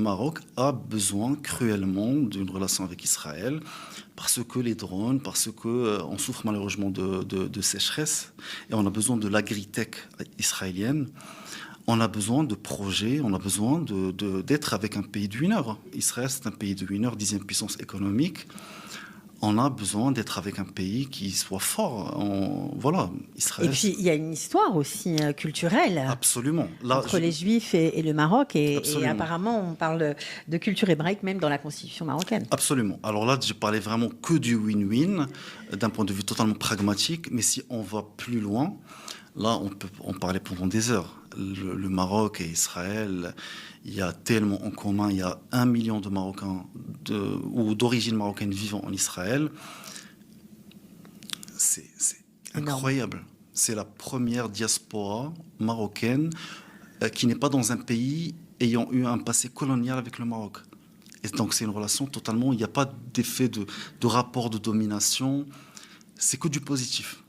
Le Maroc a besoin cruellement d'une relation avec Israël parce que les drones, parce qu'on souffre malheureusement de sécheresse et on a besoin de l'agritech israélienne. On a besoin de projets, on a besoin d'être avec un pays de winner. Israël, c'est un pays de winner, 10e puissance économique. On a besoin d'être avec un pays qui soit fort. Voilà, Et Israël. puis, il y a une histoire aussi culturelle Absolument. Là, entre les Juifs et le Maroc. Et absolument. apparemment, on parle de culture hébraïque même dans la constitution marocaine. Absolument. Alors là, je parlais vraiment que du win-win, d'un point de vue totalement pragmatique. Mais si on va plus loin, là, on peut en parler pendant des heures. Le Maroc et Israël, il y a tellement en commun. Il y a 1 million de Marocains ou d'origine marocaine vivant en Israël. C'est incroyable. C'est la première diaspora marocaine qui n'est pas dans un pays ayant eu un passé colonial avec le Maroc. Et donc c'est une relation totalement, il n'y a pas d'effet de rapport de domination, c'est que du positif.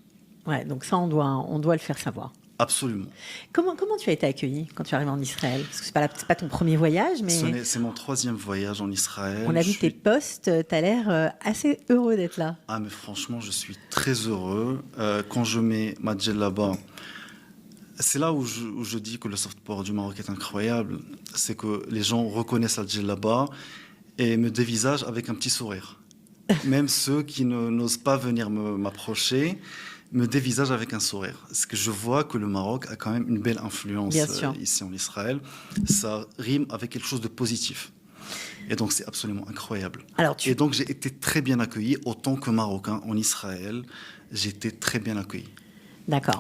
Ouais, donc ça, on doit le faire savoir. Absolument. Comment tu as été accueilli quand tu es arrivé en Israël? Parce que c'est pas ton premier voyage, mais C'est mon 3e voyage en Israël. on a vu tes posts, tu as l'air assez heureux d'être là. Ah mais franchement, je suis très heureux. Quand je mets ma djellaba, c'est là où je dis que le soft power du Maroc est incroyable. C'est que les gens reconnaissent la djellaba et me dévisagent avec un petit sourire. Même ceux qui n'osent pas venir m'approcher me dévisagent avec un sourire. Parce que je vois que le Maroc a quand même une belle influence ici en Israël. Ça rime avec quelque chose de positif. Et donc, c'est absolument incroyable. Et donc, j'ai été très bien accueilli, autant que Marocain en Israël. J'ai été très bien accueilli. D'accord.